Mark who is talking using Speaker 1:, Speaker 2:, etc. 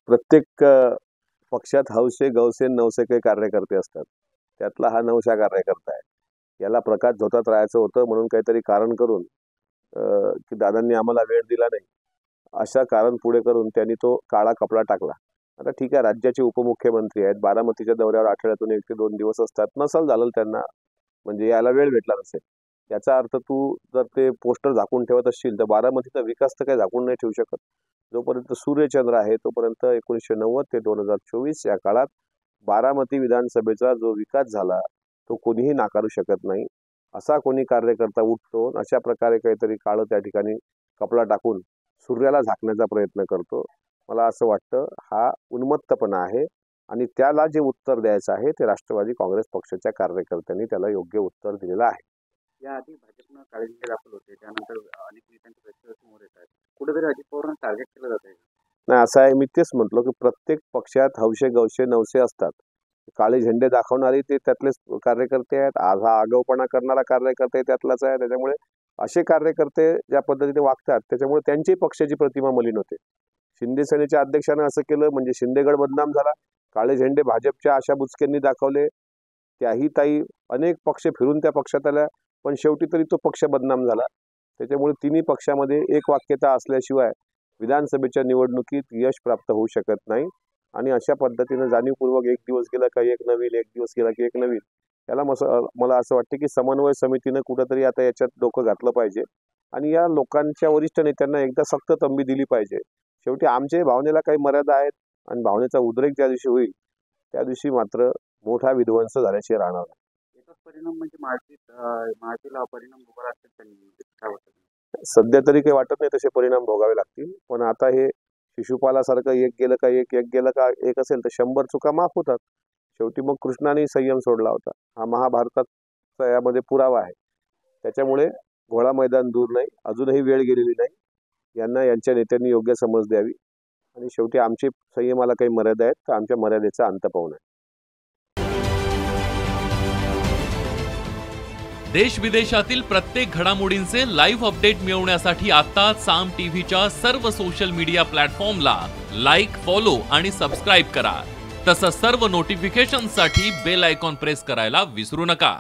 Speaker 1: प्रत्येक पक्षात हौसे गौसे नवसे काही कार्यकर्ते असतात. त्यातला हा 9वा कार्यकर्ता आहे. याला प्रकाश झोतात राहायचं होतं म्हणून काहीतरी कारण करून की दादांनी आम्हाला वेळ दिला नाही अशा कारण पुढे करून त्यांनी तो काळा कपडा टाकला. आता ठीक आहे, राज्याचे उपमुख्यमंत्री आहेत, बारामतीच्या दौऱ्यावर आठवड्यातून 1 ते 2 दिवस असतात. नसल झालं त्यांना, म्हणजे यायला वेळ भेटला नसेल. याचा अर्थ तू जर ते पोस्टर झाकून ठेवत असशील तर बारामतीचा विकास तर काही झाकून नाही ठेवू शकत. जोपर्यंत सूर्यचंद्र आहे तोपर्यंत 1990 ते 2024 या काळात बारामती विधानसभेचा जो विकास झाला तो कोणीही नाकारू शकत नाही. असा कोणी कार्यकर्ता उठतो, अशा प्रकारे काहीतरी काळं त्या ठिकाणी कपडा टाकून सूर्याला झाकण्याचा प्रयत्न करतो. मला असं वाटतं हा उन्मत्तपणा आहे आणि त्याला जे उत्तर द्यायचं आहे ते राष्ट्रवादी काँग्रेस पक्षाच्या कार्यकर्त्यांनी त्याला योग्य उत्तर दिलेलं आहे.
Speaker 2: याआधी भाजपनं काळे झेंडे दाखवले होते, त्यानंतर अनेक नेत्यांचे प्रश्न समोर येत आहेत. कुठेतरी अजित पवारांना टार्गेट केलं जात आहे.
Speaker 1: नाही, असं आहे, मी तेच म्हटलो की प्रत्येक पक्षात हौशे गौशे नवसे असतात. काळे झेंडे दाखवणारे ते त्यातलेच कार्यकर्ते आहेत. आज हा आगाऊपणा करणारा कार्यकर्ते त्यातलाच आहे. त्याच्यामुळे असे कार्यकर्ते ज्या पद्धतीने वागतात त्याच्यामुळे त्यांची पक्षाची प्रतिमा मलिन होते. शिंदे सेनेच्या अध्यक्षानं असं केलं म्हणजे शिंदेगड बदनाम झाला. काळे झेंडे भाजपच्या आशा बुचकेंनी दाखवले, त्याही ताई अनेक पक्ष फिरून त्या पक्षात आल्या, पण शेवटी तरी तो पक्ष बदनाम झाला. त्याच्यामुळे तिन्ही पक्षामध्ये एक वाक्यता असल्याशिवाय विधानसभेच्या निवडणुकीत यश प्राप्त होऊ शकत नाही. आणि अशा पद्धतीने जाणीवपूर्वक एक दिवस गेला का एक नवीन, एक दिवस गेला की एक नवीन, याला मला असं वाटतं की समन्वय समितीनं कुठंतरी आता याच्यात डोकं घातलं पाहिजे आणि या लोकांच्या वरिष्ठ नेत्यांना एकदा सक्त तंबी दिली पाहिजे. शेवटी आमच्या भावनेला काही मर्यादा आहेत आणि भावनेचा उद्रेक ज्या दिवशी होईल त्या दिवशी मात्र मोठा विध्वंस झाल्याचे राहणार नाही.
Speaker 2: याचाच परिणाम म्हणजे महायुतीला परिणाम भोगावा लागतील त्यांनी, काय वाटतं?
Speaker 1: सध्या तरी काही वाटत नाही तसे परिणाम भोगावे लागतील, पण आता हे शिशुपालासारखं एक गेलं का एक गेलं का एक असेल तर 100 चुका माफ होतात. शेवटी मग कृष्णाने संयम सोडला होता. हा महाभारताचा यामध्ये पुरावा आहे. त्याच्यामुळे घोळा मैदान दूर नाही, अजूनही वेळ गेलेली नाही. यांना यांच्या नेत्यांनी योग्य समज द्यावी आणि शेवटी आमची संयमाला काही मर्यादा आहेत तर आमच्या मर्यादेचा अंत पाहू नये.
Speaker 3: देश विदेशातील प्रत्येक घडामोडींचे लाईव्ह अपडेट मिळवण्यासाठी आता साम टीव्हीच्या सर्व सोशल मीडिया प्लॅटफॉर्मला लाईक, फॉलो आणि सबस्क्राईब करा. तसंच सर्व नोटिफिकेशनसाठी बेल आयकॉन प्रेस करायला विसरू नका.